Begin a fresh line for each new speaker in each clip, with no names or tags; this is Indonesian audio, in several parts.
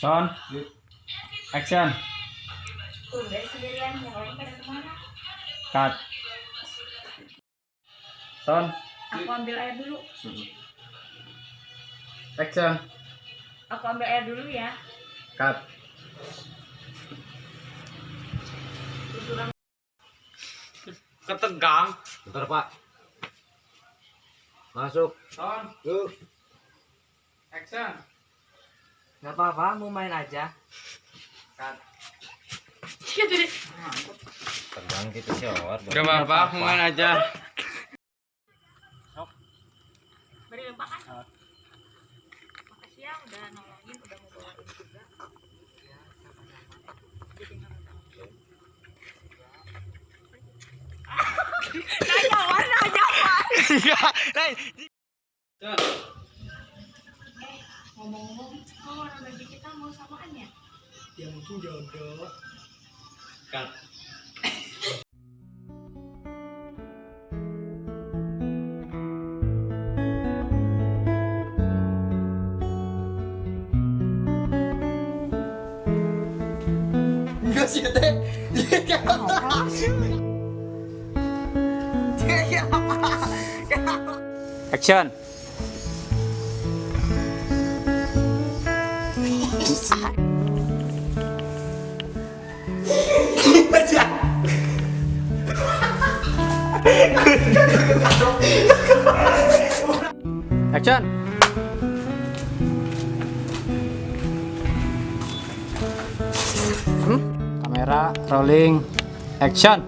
Son, action.
Udah sendirian, yang lain pada kemana?
Cut. Son,
Aku ambil air dulu.
action.
Aku ambil air dulu ya.
Cut.
Ketegang. Bentar Pak. Masuk.
Son,
Yuk.
action.
Nggak apa-apa, mau main aja.
Cut.
Tegang gitu sih, Or.
Gak apa-apa, aku main aja.
Beri lempakan. Makasih ya udah nolongin, udah mau bawain juga. Jadi
Son,
ngomong-ngomong, kalau orang bagi kita mau samaan ya?
Ya mungkin jodoh.
cut.
Enggak sih, Teh.
Action. Action. Kamera rolling. Action.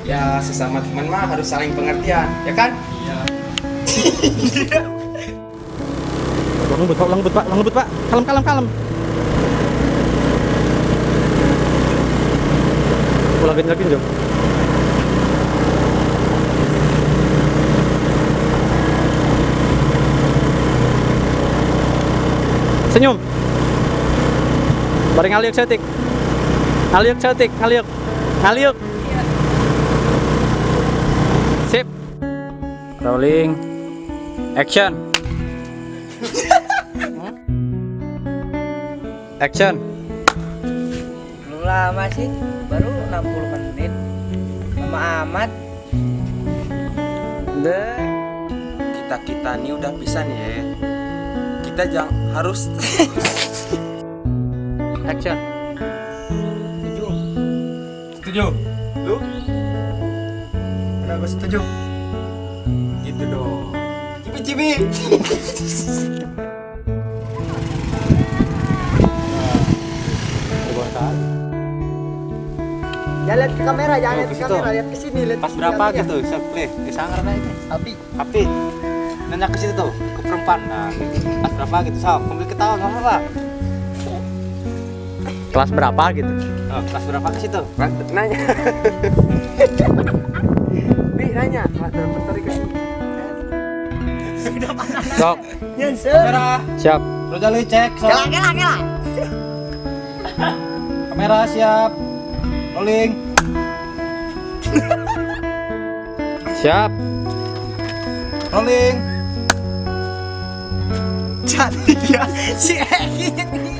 Ya, sesama teman mah harus saling pengertian, ya kan? Iya.
Langbut pak, kalem. Lagi Jo. Senyum. Bareng ngaliuk cetik. Ngaliuk. Sip. Rolling. Action. Action.
Belum lama sih, baru 60 menit. Lama amat.
Kita nih udah pisah nih ya. Kita jangan harus
Action.
setuju. Lu? Kenapa setuju? Gitu dong. Cibi.
Jangan lihat ke kamera, jangan lihat ke kamera, lihat ke sini, lihat
Pas berapa gitu? Play. Sangar aja. Api. Nanya ke situ tuh, ke perempuan. Nah, pas berapa gitu, Sob? Sambil ketawa enggak apa-apa.
Kelas berapa gitu?
Oh, kelas berapa ke situ? Nanya. Nanya. Kelas berapa ke situ?
Sok.
Kamera.
Siap.
Rojali cek. Sob.
Gela.
Kamera siap. Rolling.
Siap.
Rolling.
Jadi ya, si Egi ini.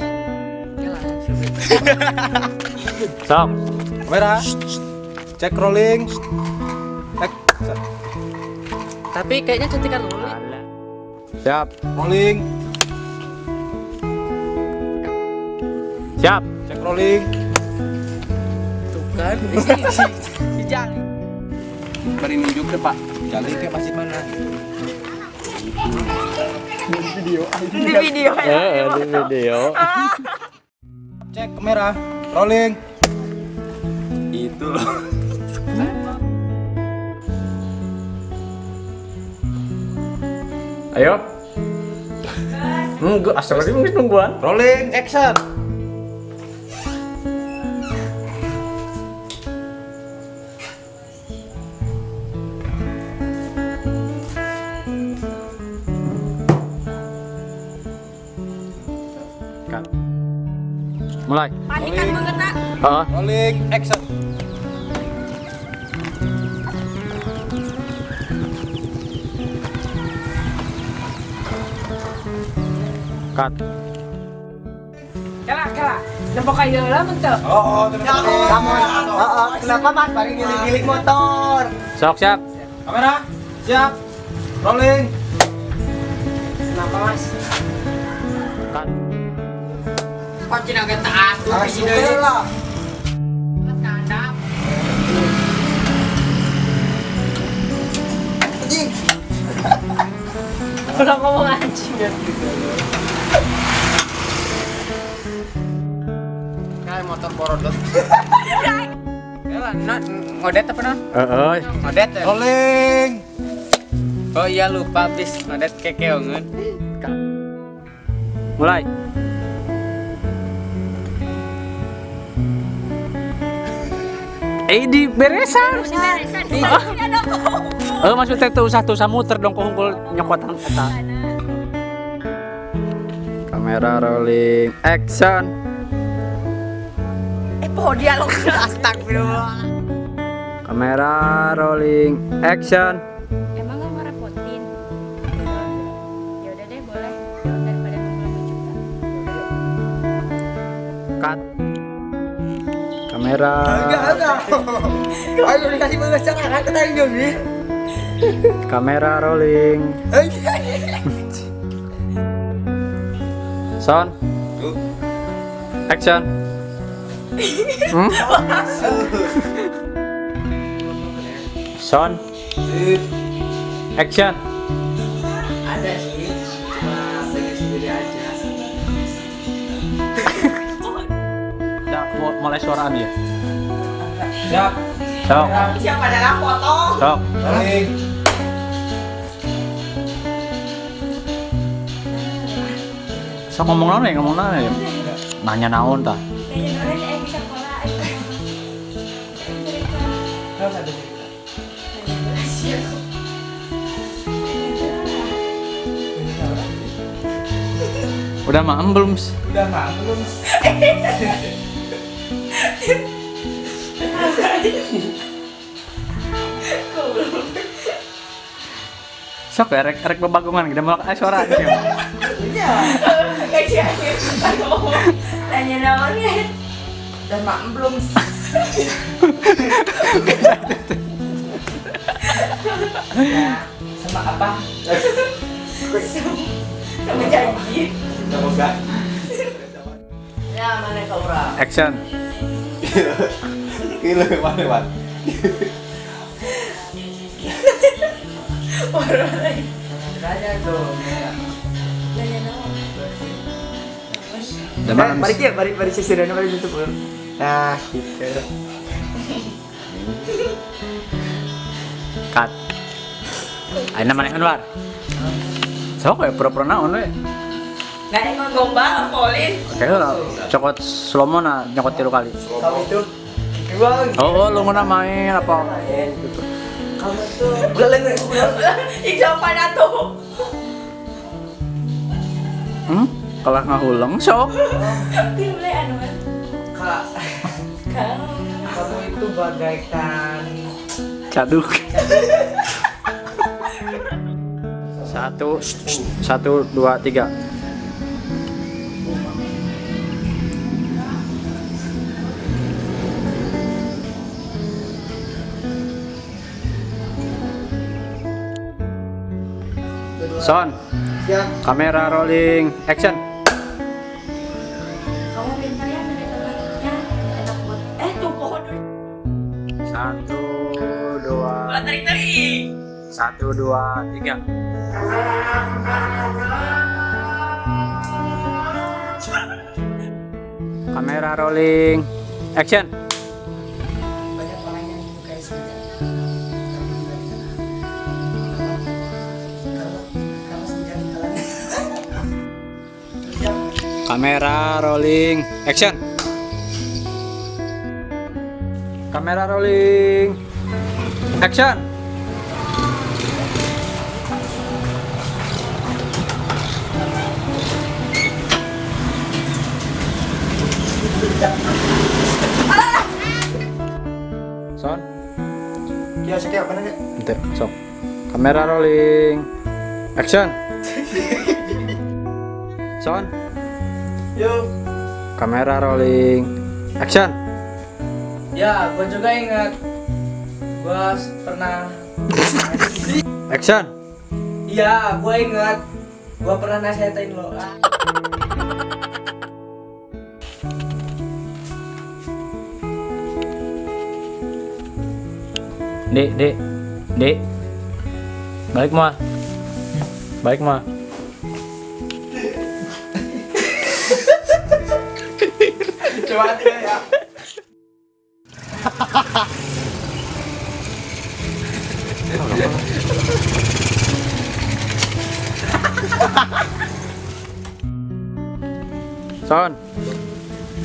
Sok.
Kamera. Cek rolling. Cek.
Tapi kayaknya cantikan lu.
Siap.
Rolling.
Siap.
Cek rolling.
Tuh kan, si Jali.
Beri nunjuk deh, Pak. Jali ke masjid mana?
Di video
Di video.
Cek kamera. Rolling. Itu loh.
Ayo. Enggak, astagfirullah nungguan.
Rolling action.
Cut. Mulai.
panikan banget nak.
Rolling action.
Cut.
Kala. Nampak kayo lah mentok.
Oh, terus.
Kamu. Kenapa Mas? Bari giling motor.
Sok, siap.
Kamera, siap. Rolling.
Kenapa Mas?
Cut.
Kunci naga taat tuh di sini. Mas kandap. Udah ngomong anjing ya. Kayak motor borodot. Ya, ngodet apa non? Ngodet ya?
Rolling.
Oh iya lupa bis ngodet kekeongan.
Mulai. Di beresan.
Beresan. Ini dong.
Maksudnya tuh usah muter dong ke hungkul nyokotan eta. Kamera rolling action.
Poho dialog.
Astagfirullah.
Kamera rolling action.
Emang nggak merepotin? Ya udah deh boleh. Daripada nunggu juga.
Cut. Kamera.
Ayo dikasih pengecaran aku tadi dong nih.
Kamera rolling. Sound. Action. Sound. Action.
Ada sih, cuma pengen sendiri aja.
Ya, mulai suara dia.
Siap.
Sok.
Siapa dalam foto?
Sok.
Rolling.
Sok ngomong naon ya? Nanya naon tah?
Kayaknya orang bisa pola.
Udah maem belum?
Udah mah belum.
Sok ya, rek bebagungan kita mau suara aja.
Tanya naon ya?
Dan mak belum. Sama apa?
Sama janji.
Semoga.
Ya mana kau orang?
Action.
Kilo mana, Wan?
Orang lain.
Tanya dong.
Tanya naon?
Udah maem.
Mari sisirnya mari tutup. Nah, gitu.
Cut. Ayo mana Anwar? Sok ya pura-pura naon we.
Nggak ada yang gombal, Polin.
Oke lah, cokot slow mo na nyokot 3 kali.
Kamu itu gimana?
Oh, lu mana main apa?
Kamu tuh bulan.
Ikaw pa na to.
Kalah ngahulang sok.
Timulay ano man?
Kak, kamu itu bagaikan
Caduk. Satu, dua, tiga. Son,
siap.
kamera rolling, action.
Kamu pintar ya, teman-temannya. Enak buat. Tuh pohon dulu.
1, 2,
Wala tarik-tarik.
1, 2, 3. Kamera rolling, action.
Banyak orang yang menyukai senja. Kalau senja di telan.
Kamera rolling, action. Kamera rolling, action. Son,
Ya sekian apa nih?
bentar, sok. Kamera rolling, action. Son,
Yuk.
Kamera rolling. Action.
Ya, gue juga ingat. Gue pernah.
Action.
Iya, gue ingat. Gue pernah nasihatin lo.
Dek. Balik mah. Balik mah.
Coba dia ya.
Son.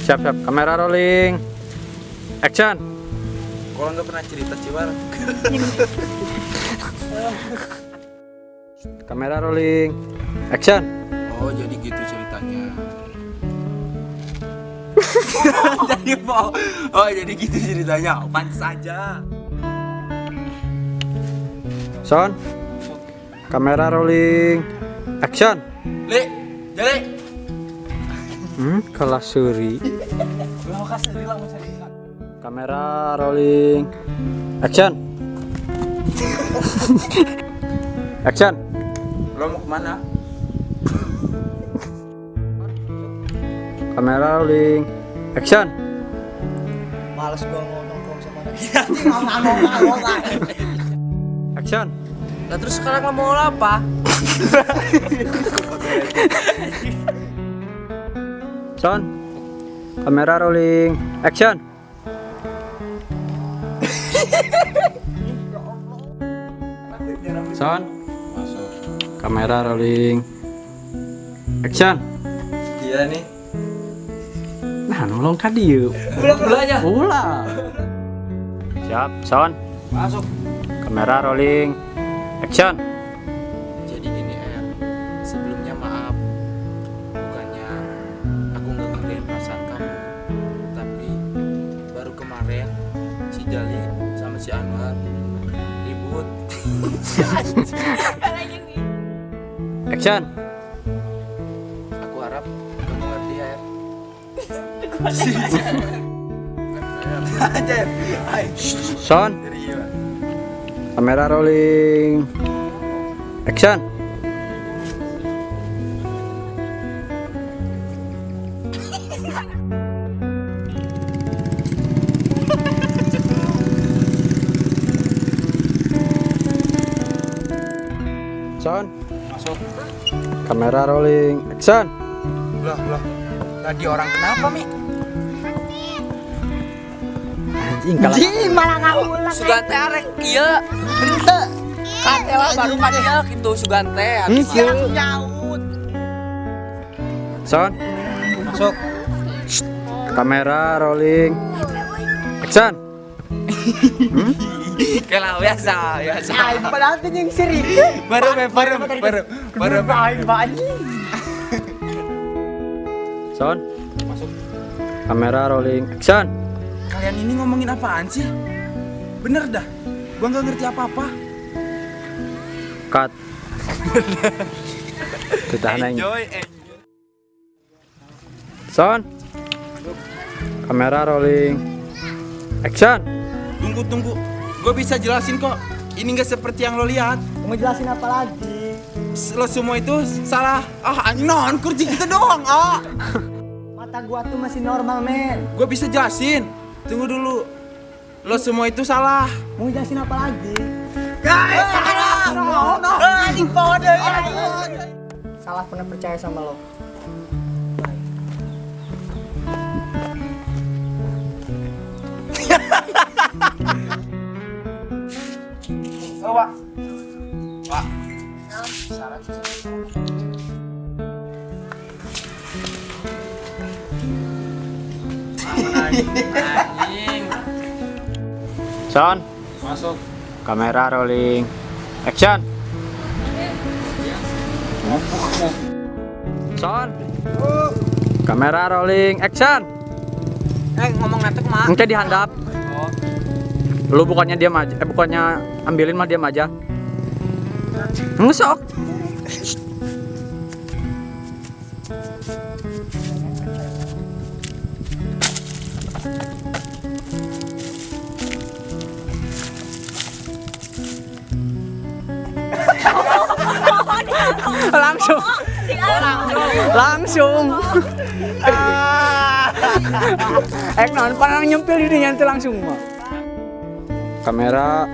Siap. Kamera rolling. Action.
Kalau nggak pernah cerita Ciwar.
Kamera rolling. Action.
Oh jadi gitu ceritanya. Jadi mau. Oh jadi gitu ceritanya. Pantes saja.
Son. Kamera rolling. Action.
Le, jale.
Kelas suri.
Gua kasih bilang mau cari.
Kamera rolling. Action. Action.
Lo mau kemana?
Kamera rolling. Action.
Males gue nongkrong sama anak.
Action.
Nah terus sekarang lo mau apa?
Son. Kamera rolling. Action. Son.
Masuk.
Kamera rolling. Action.
Dia nih.
Nah, nolong ka dieu.
Bulan-bulannya.
Ulah. Siap, Son.
Masuk.
Kamera rolling. Action.
Jadi gini sebelumnya maaf. Bukannya aku nggak ngertiin perasaan kamu, tapi baru kemarin si Jali sama si Anwar ribut.
Action.
Aku harap kamu ngerti ya.
Son. Kamera rolling. Action. Son.
Masuk.
Kamera rolling. Action.
Lah. Tadi orang kenapa, Mi?
Anjing kalah.
Malah ngawulang.
Sugante arek ieu. Henteu. Katela baru kan ieu kitu Sugante.
Nyaut.
Son.
Masuk.
Kamera rolling. Action.
Kela biasa.
Ay, padahal din yung siri.
Baru.
Son.
Masuk.
Kamera rolling. Action.
Kalian ini ngomongin apaan sih? Bener dah. Gua nggak ngerti apa-apa.
Cut. Kita nanya.
Enjoy.
Son. Kamera rolling. Action.
Tunggu. Gue bisa jelasin kok. Ini nggak seperti yang lo lihat.
Mau jelasin apa lagi?
Lo semua itu salah. Non kursi kita doang.
Mata gua tuh masih normal, men.
Gue bisa jelasin. Tunggu dulu. Lo semua itu salah.
Mau jelasin apa lagi? Salah pernah percaya sama lo.
Pak.
Son.
Masuk.
Kamera rolling. Action. Son. Kamera rolling. Action.
Ngomong netek mah.
Engke dihandap. Lu bukannya diam aja, bukannya ambilin mah diam aja. Ngesok. Langsung. Langsung. Non panang nyempil ini nyantai langsung mah. Kamera.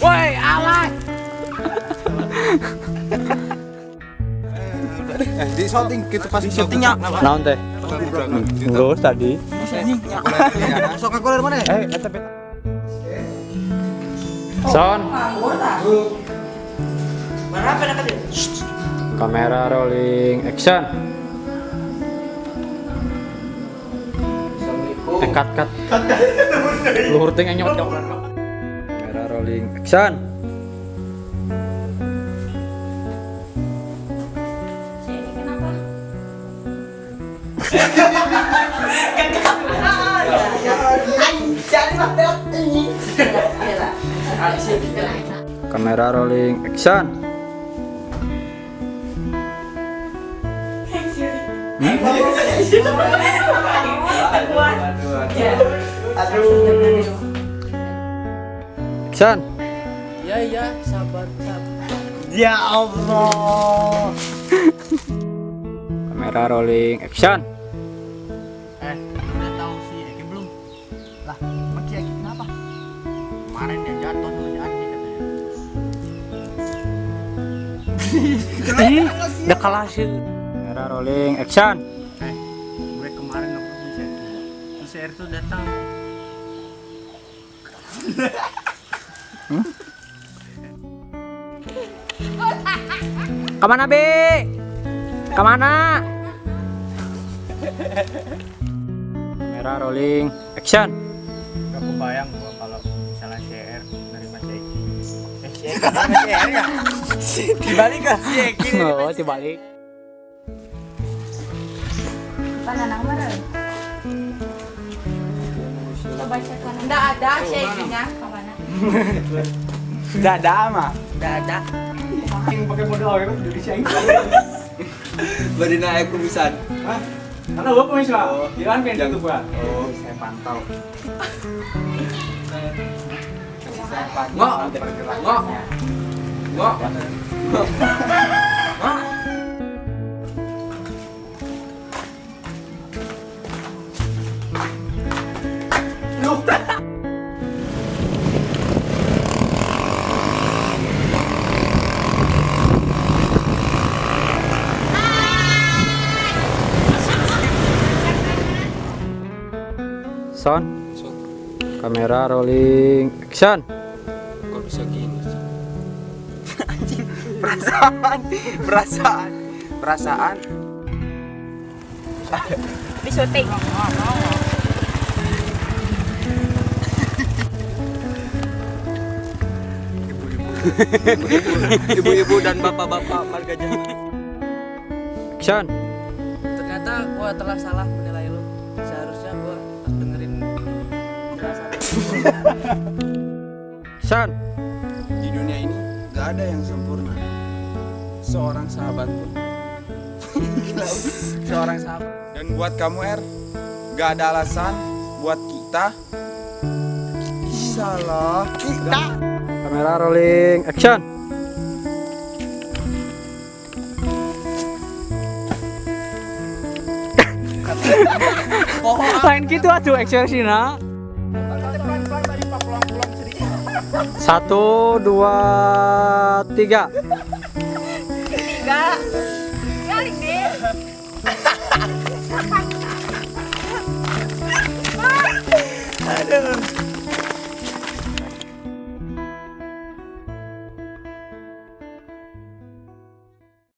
Woi, alas.
Di shooting kita pas syutingnya.
Naon teh? Terus tadi.
Sok aku dari mana?
Son. Kamera rolling action. Cut. Luhur teh nyok. Kamera rolling action.
Si ini kenapa?
Kamera rolling action. Action.
Iya, sabar.
Ya Allah.
Kamera rolling action.
Udah tahu si Eki belum? Lah, emang si Eki kenapa? Kemarin dia jatuh sama si Andi katanya.
Ih, udah kalah sih. Kamera rolling action.
Gue kemarin nelfon si Eki. Terus si R tuh datang.
Kemana Be? Kemana? Kamera rolling action.
Gak kebayang gua kalau misalnya CR dari Mas Eki. Si Eki sama CR ya? Dibalik kan si Eki.
Oh, dibalik.
Pananang meren. Coba cek mana.
Nggak ada shaking-nya.
Kemana?
Udah ada mah.
Nggak ada.
Yang pakai modal ya jadi si Eki.
Bari naik kumisan.
Hah? Karena gua punya suara. Jangan kayak gitu gua.
Oh,
Saya pantau.
Ngok.
Son. Kamera rolling action.
Kok bisa gini sih? Perasaan.
Di syuting.
Ibu-ibu dan bapak-bapak marga jalan.
Action.
Ternyata gua telah salah menilai lu. Seharusnya gua dengerin perasaan.
Action.
Di dunia ini gak ada yang sempurna. Seorang sahabat pun.
Seorang sahabat.
Dan buat kamu R, gak ada alasan buat kita. Insyaallah kita.
Kamera rolling action. Lain gitu atuh ekspresinya. 1, 2, 3.
Tiga. Kali deh.
Aduh.